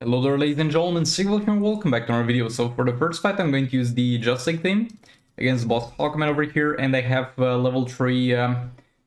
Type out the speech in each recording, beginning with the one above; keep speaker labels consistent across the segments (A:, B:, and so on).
A: Hello there, ladies and gentlemen, Sigval here and welcome back to our video. So for the first fight I'm going to use the Justice theme against boss Aquaman over here, and I have level 3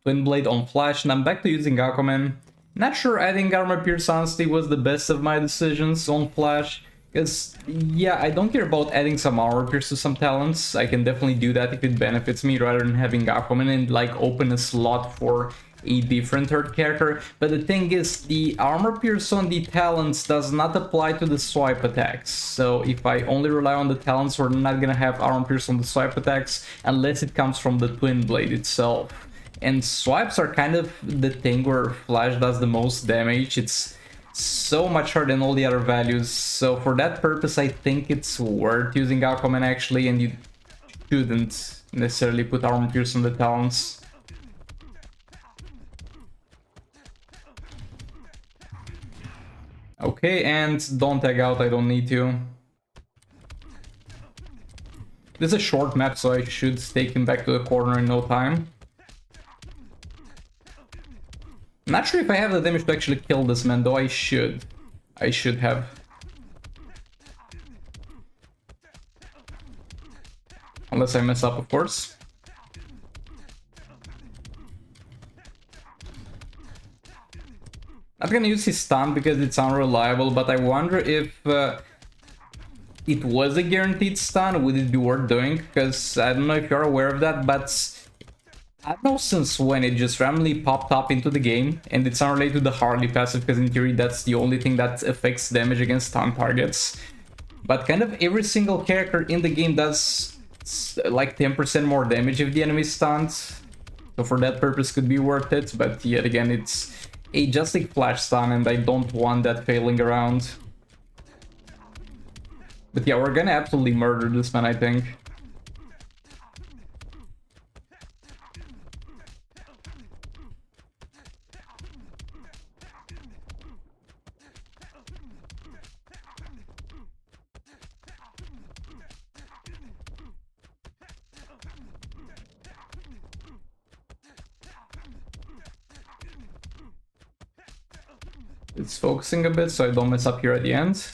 A: Twin Blade on Flash, and I'm back to using Aquaman. Not sure adding Armor Pierce honestly was the best of my decisions on Flash, because yeah, I don't care about adding some Armor Pierce to some talents. I can definitely do that if it benefits me rather than having Aquaman and like open a slot for a different third character. But the thing is, the Armor Pierce on the talents does not apply to the swipe attacks. So if I only rely on the talents, we're not gonna have Armor Pierce on the swipe attacks unless it comes from the Twin Blade itself. And swipes are kind of the thing where Flash does the most damage. It's so much harder than all the other values. So for that purpose, I think it's worth using Aquaman actually, and you shouldn't necessarily put Armor Pierce on the talents. Okay, and don't tag out, I don't need to. This is a short map, so I should take him back to the corner in no time. Not sure if I have the damage to actually kill this man, though I should. I should have. Unless I mess up, of course. Not gonna use his stun because it's unreliable, but I wonder if it was a guaranteed stun, would it be worth doing? Because I don't know if you're aware of that, but I don't know since when it just randomly popped up into the game, and it's unrelated to the Harley passive, because in theory that's the only thing that affects damage against stun targets. But kind of every single character in the game does like 10% more damage if the enemy is stunned, so for that purpose could be worth it, but yet again it's a Justice Flash stun and I don't want that failing around. But yeah, we're gonna absolutely murder this man, I think. It's focusing a bit so I don't mess up here at the end.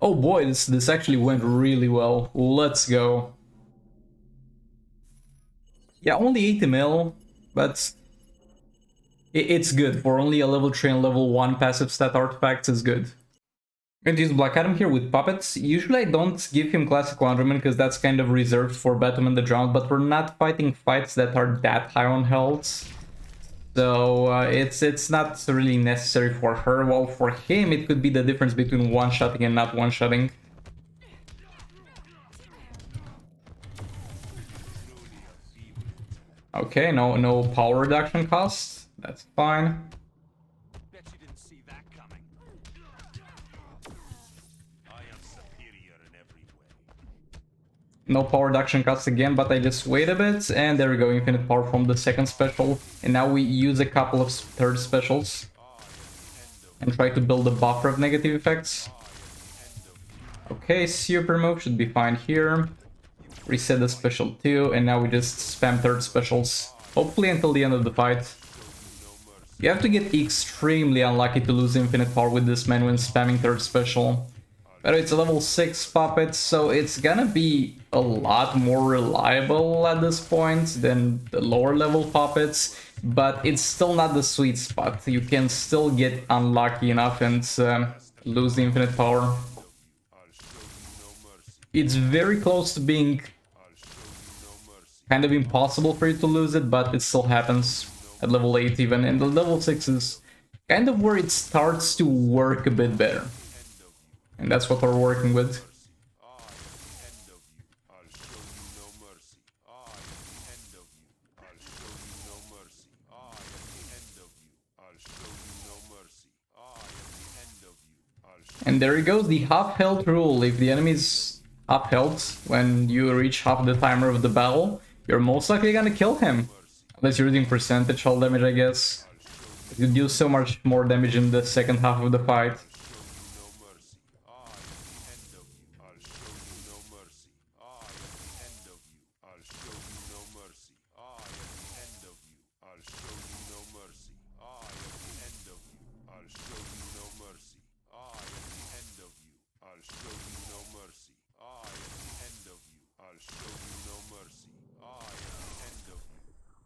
A: Oh boy, this actually went really well. Let's go. Yeah, only 80 mil, but it's good. For only a level 3 and level 1 passive stat artifacts is good. I'm going to use Black Adam here with Puppets. Usually I don't give him Classic Wonderman because that's kind of reserved for Batman the Drowned, but we're not fighting fights that are that high on health. So it's not really necessary for her. Well, for him it could be the difference between one-shotting and not one-shotting. Okay, no power reduction cost. That's fine.
B: Bet you didn't see that coming. I am superior in every way.
A: No power reduction cost again, but I just wait a bit, and there we go, infinite power from the second special. And now we use a couple of third specials and try to build a buffer of negative effects. Okay, super move should be fine here. Reset the special too, and now we just spam third specials, hopefully until the end of the fight. You have to get extremely unlucky to lose infinite power with this man when spamming third special. But it's a level 6 puppet, so it's gonna be a lot more reliable at this point than the lower level puppets, but it's still not the sweet spot. You can still get unlucky enough and lose the infinite power. It's very close to being kind of impossible for you to lose it, but it still happens at level 8 even, and the level 6 is kind of where it starts to work a bit better. And that's what we're working with. And there he goes, the half health rule. If the enemy's half health when you reach half the timer of the battle, you're most likely gonna kill him. Unless you're using percentage hull damage, I guess. You do so much more damage in the second half of the fight.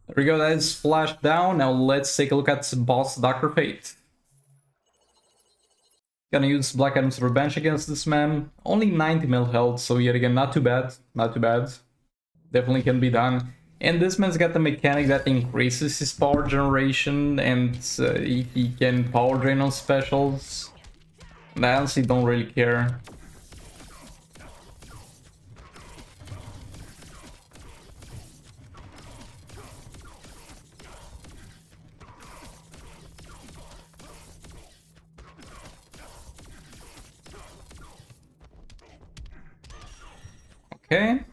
A: There we go, that is flashed down. Now let's take a look at boss Dr. Fate. Gonna use Black Adam's Revenge against this man. Only 90 mil health, so yet again, not too bad. Not too bad. Definitely can be done. And this man's got the mechanic that increases his power generation, and he can power drain on specials. And I honestly don't really care. Okay.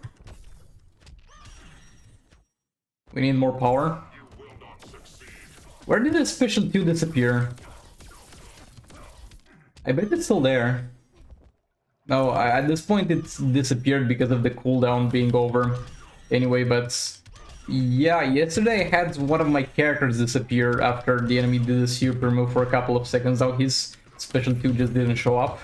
A: We need more power. Where did the special 2 disappear? I bet it's still there. No, at this point it's disappeared because of the cooldown being over. Anyway, but yeah, yesterday I had one of my characters disappear after the enemy did a super move for a couple of seconds. Now his special 2 just didn't show up.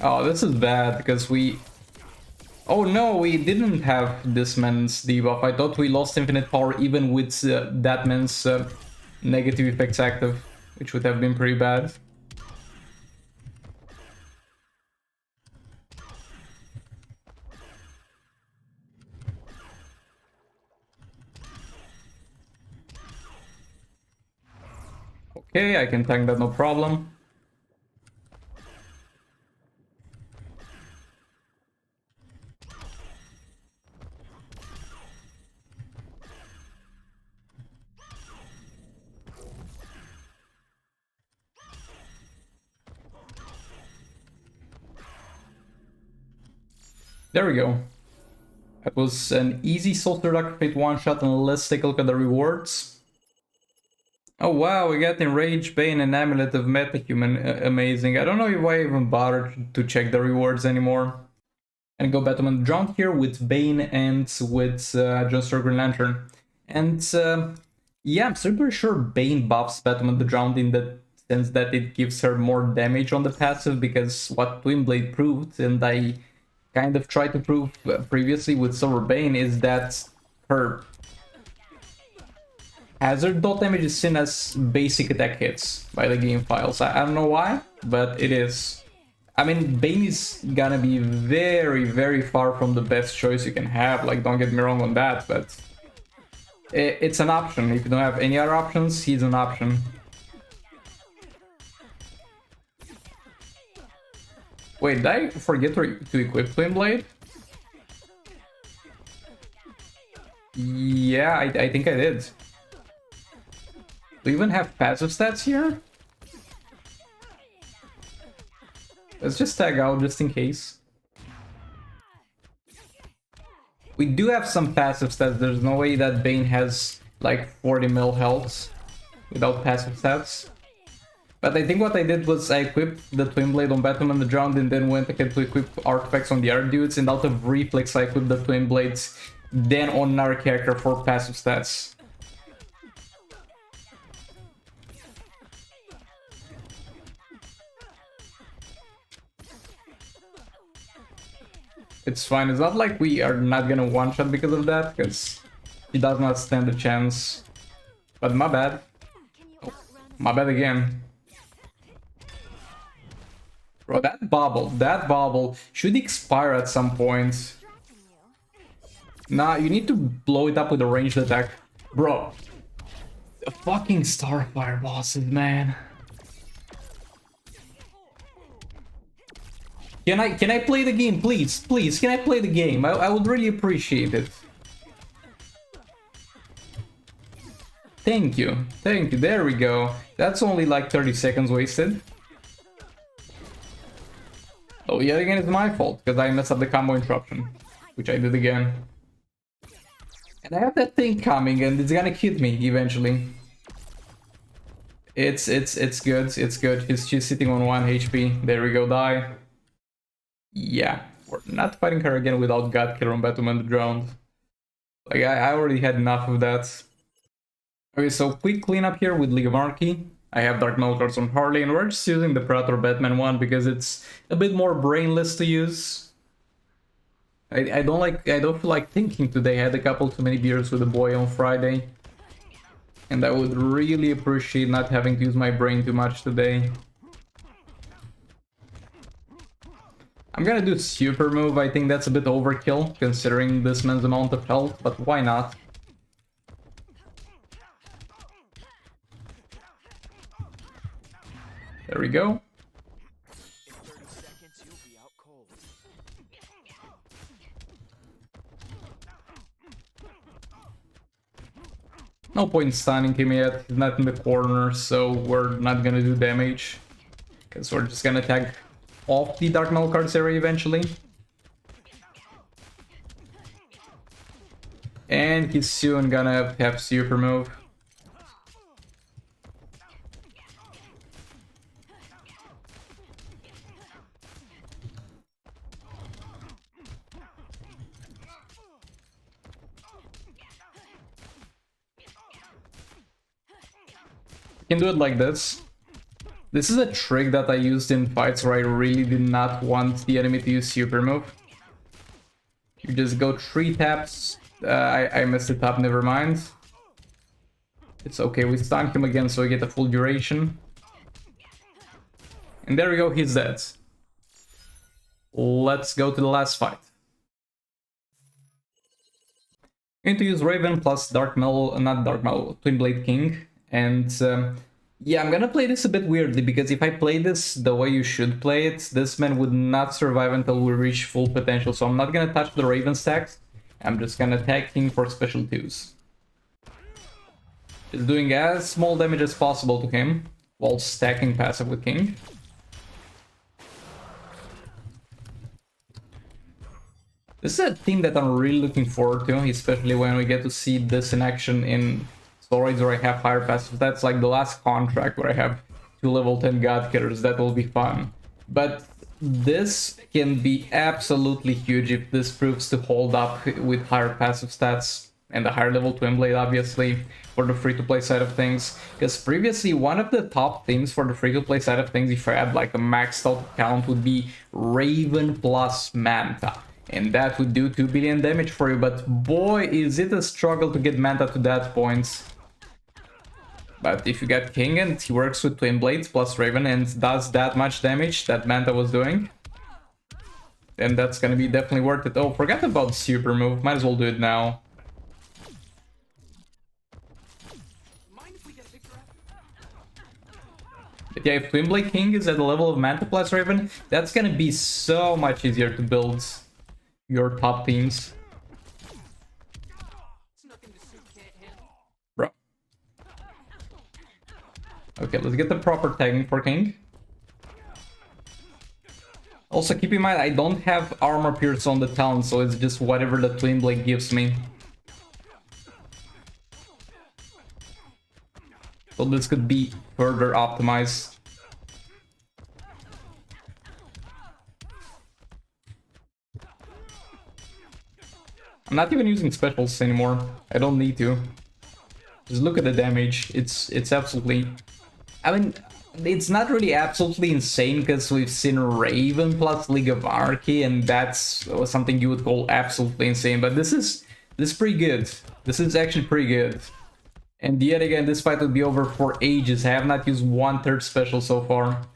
A: Oh, this is bad because we... Oh no, we didn't have this man's debuff. I thought we lost infinite power even with that man's negative effects active, which would have been pretty bad. Okay, I can tank that no problem. There we go. That was an easy Soldier Dr. Fate one-shot, and let's take a look at the rewards. Oh wow, we got Enrage, Bane, and Amulet of Metahuman. Amazing. I don't know if I even bothered to check the rewards anymore. And go Batman Drowned here with Bane and with Just Green Lantern. And yeah, I'm super sure Bane buffs Batman the Drowned in the sense that it gives her more damage on the passive, because what Twinblade proved, and I kind of tried to prove previously with Silver Bane, is that her hazard dot damage is seen as basic attack hits by the game files. I don't know why, but it is. I mean, Bane is gonna be very, very far from the best choice you can have, like, don't get me wrong on that, but it's an option. If you don't have any other options, he's an option. Wait, did I forget to equip Twin Blade? Yeah, I think I did. Do we even have passive stats here? Let's just tag out just in case. We do have some passive stats. There's no way that Bane has like 40 mil health without passive stats. But I think what I did was I equipped the Twin Blade on Batman the Drowned and then went ahead to equip artifacts on the other dudes, and out of reflex I equipped the Twin Blades then on another character for passive stats. It's fine, it's not like we are not gonna one-shot because of that, because he does not stand a chance. But my bad. Oh, my bad again. Bro, that bubble should expire at some point. Nah, you need to blow it up with a ranged attack. Bro, the fucking Starfire bosses, man. Can I play the game, please? Please, can I play the game? I would really appreciate it. Thank you, there we go. That's only like 30 seconds wasted. Oh, yet again, it's my fault, because I messed up the combo interruption, which I did again. And I have that thing coming, and it's gonna hit me eventually. It's good. It's good. She's sitting on 1 HP. There we go. Die. Yeah, we're not fighting her again without God Killer on Batman the Drowned. Like I already had enough of that. Okay, so quick cleanup here with League of Anarchy. I have Dark Metal cards on Harley, and we're just using the Predator Batman one because it's a bit more brainless to use. I don't feel like thinking today. I had a couple too many beers with the boy on Friday. And I would really appreciate not having to use my brain too much today. I'm gonna do super move. I think that's a bit overkill considering this man's amount of health, but why not? There we go.
C: In 30 seconds, you'll be out cold.
A: No point stunning him yet. He's not in the corner, so we're not gonna do damage. Because we're just gonna tag off the Dark Metal cards area eventually. And he's soon gonna have super move. You can do it like this. This is a trick that I used in fights where I really did not want the enemy to use super move. You just go 3 taps. I messed it up, never mind. It's okay, we stun him again so we get a full duration. And there we go, he's dead. Let's go to the last fight. I'm going to use Raven plus Dark Metal, not Dark Metal, Twin Blade King. And yeah, I'm gonna play this a bit weirdly, because if I play this the way you should play it, this man would not survive until we reach full potential. So I'm not gonna touch the Raven stacks. I'm just gonna tag King for special 2s. Just doing as small damage as possible to him, while stacking passive with King. This is a team that I'm really looking forward to, especially when we get to see this in action in stories where I have higher passive. That's like the last contract where I have 2 level 10 God Killers. That will be fun. But this can be absolutely huge if this proves to hold up with higher passive stats and a higher level Twin Blade, obviously, for the free-to-play side of things. Because previously, one of the top themes for the free-to-play side of things, if I had like a maxed out account, would be Raven plus Manta. And that would do 2 billion damage for you, but boy, is it a struggle to get Manta to that point. But if you get King and he works with Twin Blades plus Raven and does that much damage that Manta was doing, then that's gonna be definitely worth it. Oh, forgot about super move. Might as well do it now. But yeah, if Twin Blade King is at the level of Manta plus Raven, that's gonna be so much easier to build your top teams. Bro. Okay, let's get the proper tagging for King. Also, keep in mind, I don't have armor pierce on the talent, so it's just whatever the Twin Blade gives me. So this could be further optimized. I'm not even using specials anymore. I don't need to. Just look at the damage. It's absolutely... I mean, it's not really absolutely insane because we've seen Raven plus League of Anarchy, and that's something you would call absolutely insane. But this is pretty good. This is actually pretty good. And yet again, this fight will be over for ages. I have not used 1/3 special so far.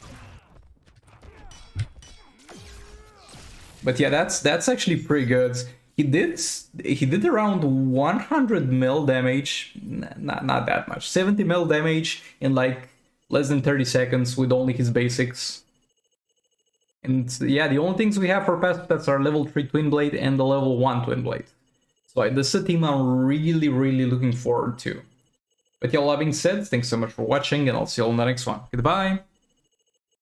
A: But yeah, that's actually pretty good. He did around 100 mil damage, not that much, 70 mil damage in like less than 30 seconds with only his basics. And yeah, the only things we have for passive stats are level 3 Twin Blade and the level 1 Twin Blade. So this is a team I'm really looking forward to. But yeah, all that being said, thanks so much for watching, and I'll see you all in the next one. Goodbye!